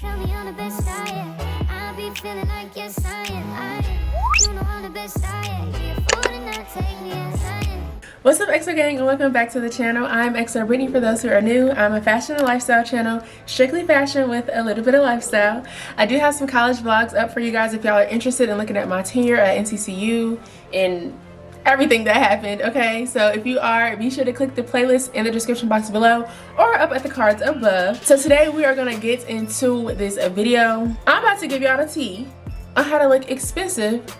Tell me I'm the best I am. I be feeling like yes I am. You know I'm the best I am. Be a fool and not take me as I am. What's up, XO gang, and welcome back to the channel. I'm XObrytanni for those who are new. I'm a fashion and lifestyle channel, strictly fashion with a little bit of lifestyle. I do have some college vlogs up for you guys if y'all are interested in looking at my tenure at NCCU and everything that happened. Okay, so if you are, be sure to click the playlist in the description box below or up at the cards above. So today we are going to get into this video. I'm about to give y'all the tea on how to look expensive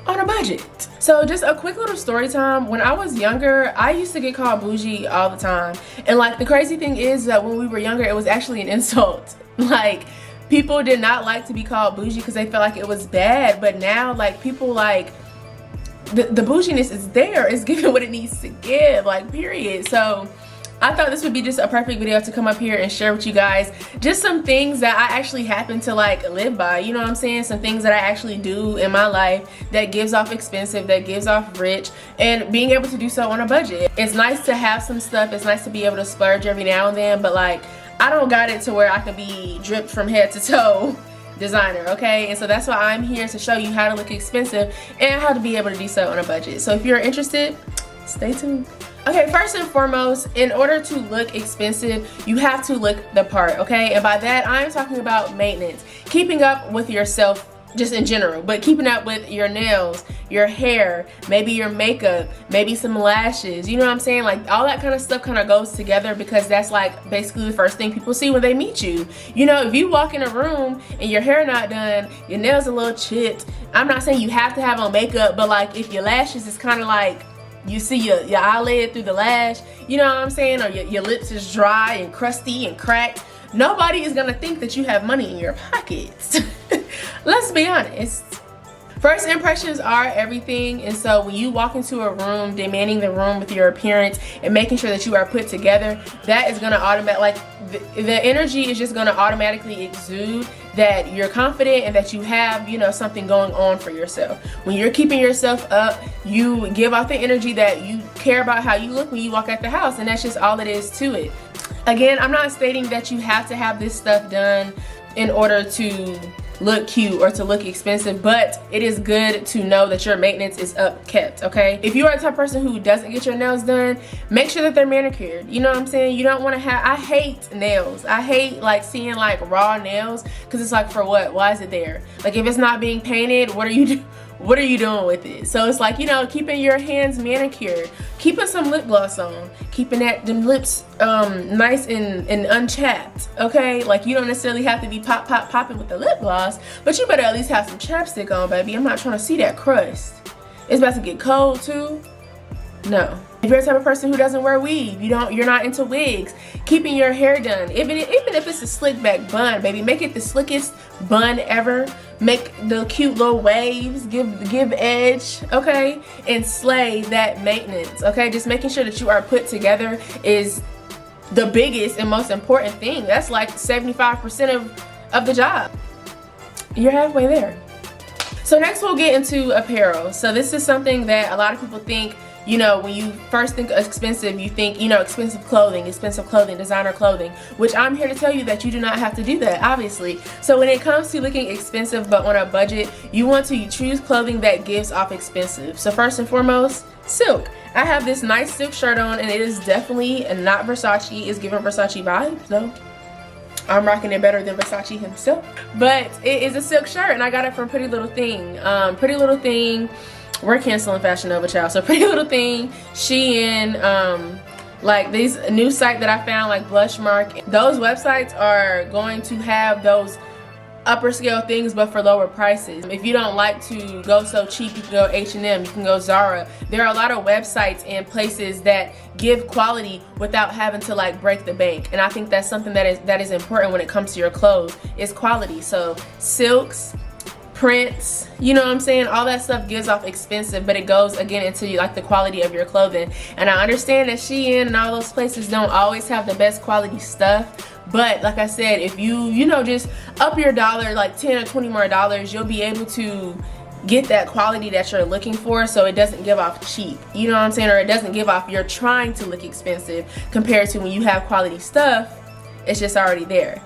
on a budget. So just a quick little story time. When I was younger, I used to get called bougie all the time, and like the crazy thing is that when we were younger, it was actually an insult. Like, people did not like to be called bougie because they felt like it was bad, but now like people like the bouginess is there. It's giving what it needs to give, like, period. So I thought this would be just a perfect video to come up here and share with you guys just some things that I actually happen to like live by, you know what I'm saying? Some things that I actually do in my life that gives off expensive, that gives off rich, and being able to do so on a budget. It's nice to have some stuff, it's nice to be able to splurge every now and then, but like, I don't got it to where I can be dripped from head to toe designer, okay? And so that's why I'm here to show you how to look expensive and how to be able to do so on a budget. So if you're interested, stay tuned. Okay, first and foremost, in order to look expensive, you have to look the part, okay? And by that, I'm talking about maintenance, keeping up with yourself just in general, but keeping up with your nails, your hair, maybe your makeup, maybe some lashes, you know what I'm saying? Like, all that kind of stuff kind of goes together because that's like basically the first thing people see when they meet you. You know, if you walk in a room and your hair not done, your nails a little chipped, I'm not saying you have to have on makeup, but like if your lashes is kind of like, you see your eyelid through the lash, you know what I'm saying? Or your lips is dry and crusty and cracked, nobody is gonna think that you have money in your pockets. Let's be honest. First impressions are everything, and so when you walk into a room, demanding the room with your appearance and making sure that you are put together, that is gonna the energy is just gonna automatically exude that you're confident and that you have, you know, something going on for yourself. When you're keeping yourself up, you give off the energy that you care about how you look when you walk out the house, and that's just all it is to it. Again, I'm not stating that you have to have this stuff done in order to look cute or to look expensive, but it is good to know that your maintenance is kept, okay? If you are the type of person who doesn't get your nails done, make sure that they're manicured. You know what I'm saying? You don't want to have, I hate nails. I hate like seeing like raw nails because it's like, for what? Why is it there? Like, if it's not being painted, what are you doing with it? So it's like, you know, keeping your hands manicured, keeping some lip gloss on, keeping them lips nice and unchapped, okay? Like, you don't necessarily have to be popping with the lip gloss, but you better at least have some chapstick on, baby. I'm not trying to see that crust. It's about to get cold too. No. If you're the type of person who doesn't wear weave, you're not into wigs, keeping your hair done, even if it's a slick back bun, baby, make it the slickest bun ever. Make the cute little waves, give edge, okay, and slay that maintenance, okay? Just making sure that you are put together is the biggest and most important thing. That's like 75% of the job. You're halfway there. So next we'll get into apparel. So this is something that a lot of people think, you know, when you first think of expensive, you think, you know, expensive clothing, designer clothing, which I'm here to tell you that you do not have to do that, obviously. So when it comes to looking expensive but on a budget, you want to choose clothing that gives off expensive. So first and foremost, silk. I have this nice silk shirt on, and it is definitely not Versace. It's giving Versace vibes, though. I'm rocking it better than Versace himself. But it is a silk shirt, and I got it from Pretty Little Thing. Pretty Little Thing, we're canceling Fashion Nova, child. So Pretty Little Thing, Shein, like this new site that I found, like Blushmark. Those websites are going to have those upper scale things but for lower prices. If you don't like to go so cheap, you can go H&M, you can go Zara. There are a lot of websites and places that give quality without having to like break the bank, and I think that's something that is important when it comes to your clothes, is quality. So silks, prints, you know what I'm saying, all that stuff gives off expensive, but it goes again into like the quality of your clothing. And I understand that Shein and all those places don't always have the best quality stuff, but like I said, if you know, just up your dollar like 10 or 20 more dollars, you'll be able to get that quality that you're looking for, so it doesn't give off cheap, you know what I'm saying, or it doesn't give off you're trying to look expensive compared to when you have quality stuff, it's just already there.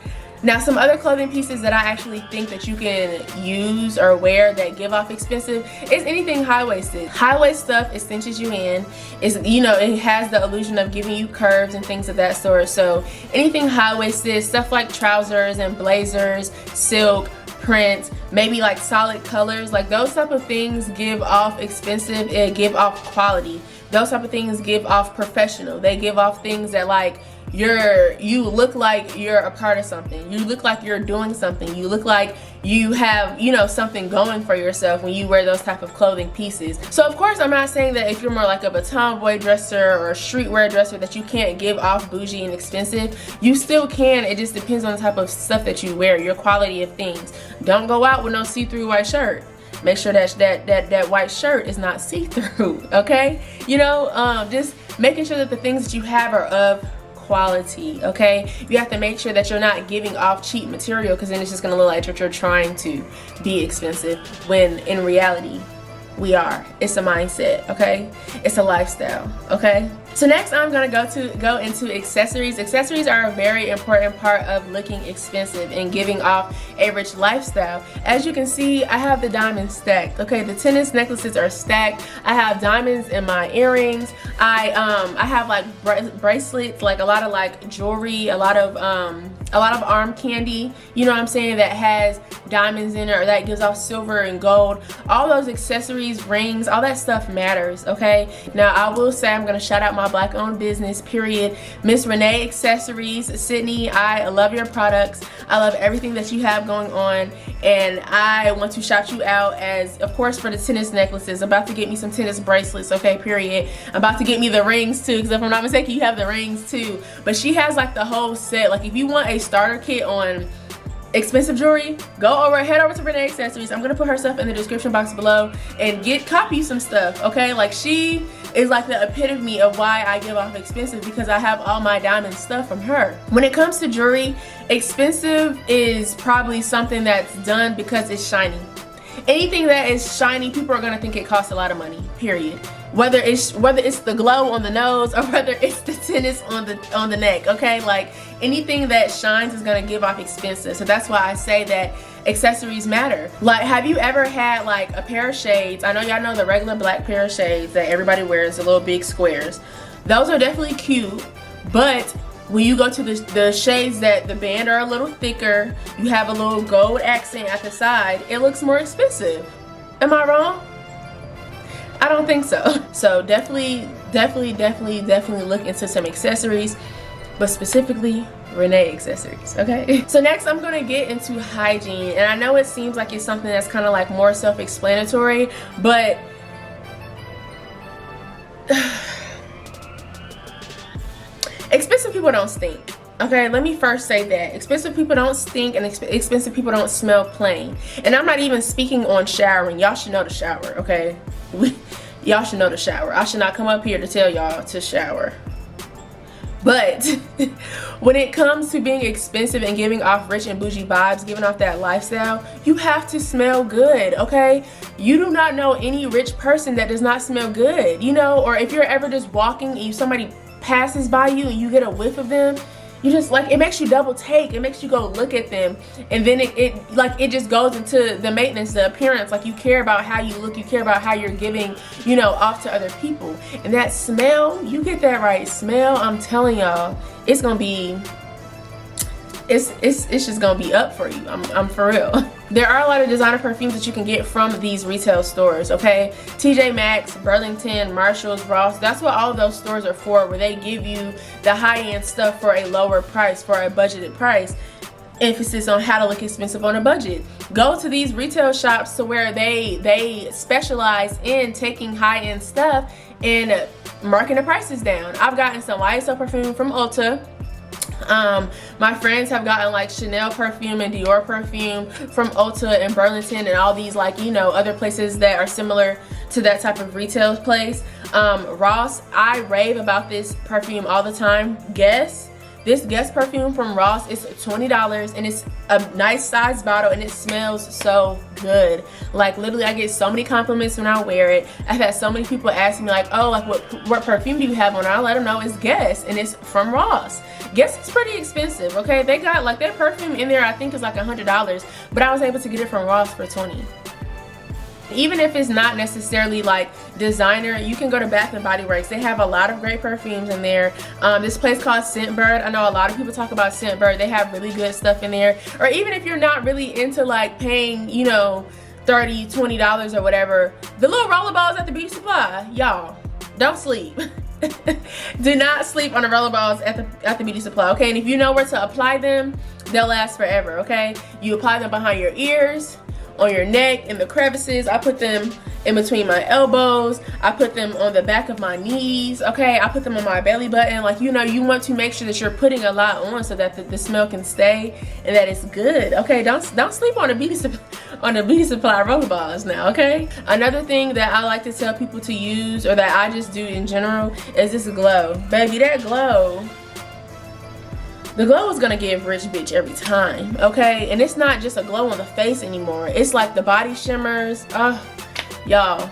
Now, some other clothing pieces that I actually think that you can use or wear that give off expensive is anything high-waisted. High-waist stuff, it cinches you in. It's, you know, it has the illusion of giving you curves and things of that sort. So anything high-waisted, stuff like trousers and blazers, silk, prints, maybe like solid colors, like those type of things give off expensive, it give off quality. Those type of things give off professional. They give off things that like you look like you're a part of something. You look like you're doing something. You look like you have, you know, something going for yourself when you wear those type of clothing pieces. So of course, I'm not saying that if you're more like a tomboy dresser or a streetwear dresser that you can't give off bougie and expensive. You still can. It just depends on the type of stuff that you wear, your quality of things. Don't go out with no see-through white shirt. Make sure that white shirt is not see-through, okay? You know, just making sure that the things that you have are of quality, okay? You have to make sure that you're not giving off cheap material, because then it's just gonna look like you're trying to be expensive when in reality we are. It's a mindset, okay? It's a lifestyle, okay? So next I'm gonna go into accessories. Accessories are a very important part of looking expensive and giving off a rich lifestyle. As you can see, I have the diamonds stacked, okay? The tennis necklaces are stacked. I have diamonds in my earrings. I have like bracelets, like a lot of like jewelry, a lot of arm candy, you know what I'm saying, that has diamonds in it or that gives off silver and gold. All those accessories, rings, all that stuff matters, okay? Now I will say I'm gonna shout out my black owned business, period, Miss Renee Accessories. Sydney, I love your products. I love everything that you have going on, and I want to shout you out as, of course, for the tennis necklaces. I'm about to get me some tennis bracelets, okay, period. I'm about to get me the rings too, because if I'm not mistaken, you have the rings too. But she has like the whole set. Like if you want a starter kit on expensive jewelry, head over to Renee Accessories. I'm gonna put her stuff in the description box below and copy some stuff, okay? Like she is like the epitome of why I give off expensive, because I have all my diamond stuff from her. When it comes to jewelry, expensive is probably something that's done because it's shiny. Anything that is shiny, people are gonna think it costs a lot of money, period. Whether it's the glow on the nose or whether it's the tennis on the neck, okay? Like anything that shines is gonna give off expensive. So that's why I say that accessories matter. Like, have you ever had like a pair of shades? I know y'all know the regular black pair of shades that everybody wears, the little big squares. Those are definitely cute, but when you go to the shades that the band are a little thicker, you have a little gold accent at the side, it looks more expensive. Am I wrong? I don't think so. So definitely look into some accessories, but specifically Renee Accessories, okay? So next I'm gonna get into hygiene, and I know it seems like it's something that's kind of like more self-explanatory, but expensive people don't stink. Okay, let me first say that expensive people don't stink, and expensive people don't smell plain. And I'm not even speaking on showering. Y'all should know to shower, okay? Y'all should know to shower. I should not come up here to tell y'all to shower. But when it comes to being expensive and giving off rich and bougie vibes, giving off that lifestyle, you have to smell good, okay? You do not know any rich person that does not smell good, you know? Or if you're ever just walking and somebody passes by you and you get a whiff of them, you just like, it makes you double take. It makes you go look at them, and then it just goes into the maintenance, the appearance. Like you care about how you look, you care about how you're giving, you know, off to other people. And that smell, you get that right smell, I'm telling y'all, it's gonna be, it's just gonna be up for you. I'm for real. There are a lot of designer perfumes that you can get from these retail stores, okay? TJ Maxx, Burlington, Marshalls, Ross, that's what all of those stores are for, where they give you the high-end stuff for a lower price, for a budgeted price. Emphasis on how to look expensive on a budget. Go to these retail shops to where they specialize in taking high-end stuff and marking the prices down. I've gotten some YSL perfume from Ulta. My friends have gotten like Chanel perfume and Dior perfume from Ulta and Burlington and all these, like, you know, other places that are similar to that type of retail place. Ross, I rave about this perfume all the time. This Guess perfume from Ross is $20, and it's a nice size bottle, and it smells so good. Like literally, I get so many compliments when I wear it. I've had so many people ask me like, oh, like what perfume do you have on? I let them know it's Guess, and it's from Ross. Guess it's pretty expensive, okay? They got like their perfume in there, I think is like $100, but I was able to get it from Ross for $20. Even if it's not necessarily like designer, you can go to Bath and Body Works. They have a lot of great perfumes in there. This place called Scentbird, I know a lot of people talk about Scentbird. They have really good stuff in there. Or even if you're not really into like paying, you know, $30, $20 or whatever, the little roller balls at the beauty supply, y'all, don't sleep. Do not sleep on the roller balls at the beauty supply, okay? And if you know where to apply them, they'll last forever, okay? You apply them behind your ears, on your neck, in the crevices. I put them in between my elbows. I put them on the back of my knees, okay? I put them on my belly button. Like, you know, you want to make sure that you're putting a lot on so that the smell can stay and that it's good, okay? Don't sleep on the beauty supply roller balls now, okay? Another thing that I like to tell people to use, or that I just do in general, is this glow. Baby, that glow, the glow is gonna give rich bitch every time, okay? And it's not just a glow on the face anymore. It's like the body shimmers. Y'all,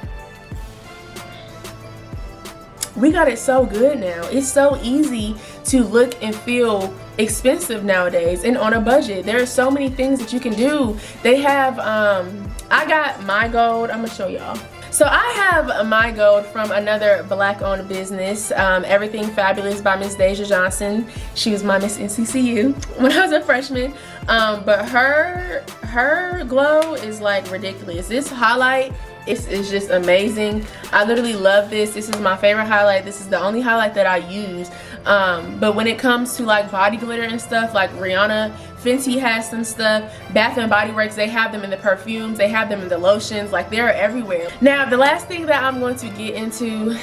we got it so good now. It's so easy to look and feel expensive nowadays and on a budget. There are so many things that you can do. They have, I got my gold. I'm gonna show y'all. So I have my gold from another black-owned business, Everything Fabulous by Miss Deja Johnson. She was my Miss NCCU when I was a freshman. But her glow is like ridiculous. This highlight is just amazing. I literally love this. This is my favorite highlight. This is the only highlight that I use. But when it comes to like body glitter and stuff, like Rihanna, Fenty has some stuff. Bath and Body Works, they have them in the perfumes, they have them in the lotions, like they're everywhere. Now, the last thing that I'm going to get into,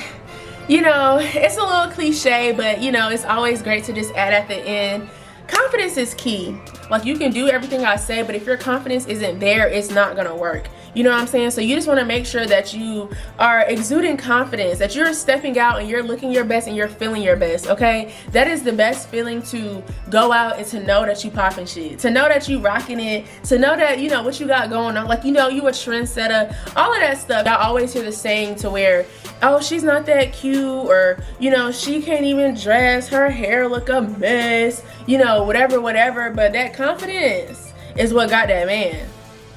you know, it's a little cliche, but you know, it's always great to just add at the end. Confidence is key. Like, you can do everything I say, but if your confidence isn't there, it's not gonna work. You know what I'm saying? So you just want to make sure that you are exuding confidence, that you're stepping out and you're looking your best and you're feeling your best, okay? That is the best feeling, to go out and to know that you popping shit, to know that you rocking it, to know that, you know, what you got going on. Like, you know, you a trendsetter, all of that stuff. I always hear the saying to where, oh, she's not that cute, or, you know, she can't even dress, her hair look a mess, you know, whatever, but that confidence is what got that man.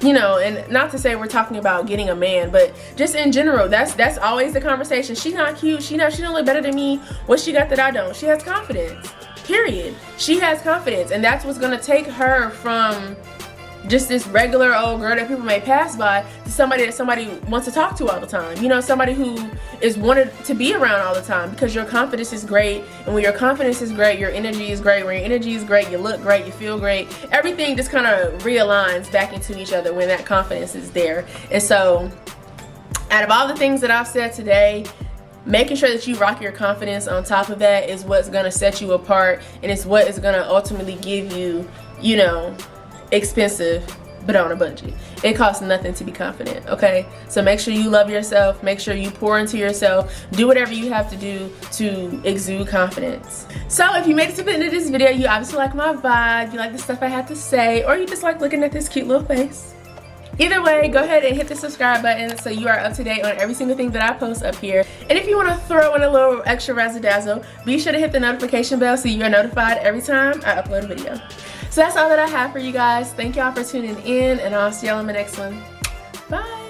You know, and not to say we're talking about getting a man, but just in general, that's always the conversation. She's not cute, she don't look better than me. What she got that I don't? She has confidence, period. She has confidence, and that's what's gonna take her from just this regular old girl that people may pass by to somebody that somebody wants to talk to all the time. You know, somebody who is wanted to be around all the time, because your confidence is great. And when your confidence is great, your energy is great. When your energy is great, you look great, you feel great. Everything just kind of realigns back into each other when that confidence is there. And so, out of all the things that I've said today, making sure that you rock your confidence on top of that is what's gonna set you apart, and it's what is gonna ultimately give you, you know, expensive but on a budget. It costs nothing to be confident, okay? So make sure you love yourself, make sure you pour into yourself, do whatever you have to do to exude confidence. So if you made it to the end of this video, you obviously like my vibe, you like the stuff I had to say, or you just like looking at this cute little face. Either way, go ahead and hit the subscribe button so you are up to date on every single thing that I post up here. And if you want to throw in a little extra razzle dazzle, be sure to hit the notification bell so you are notified every time I upload a video. So that's all that I have for you guys. Thank y'all for tuning in, and I'll see y'all in my next one. Bye.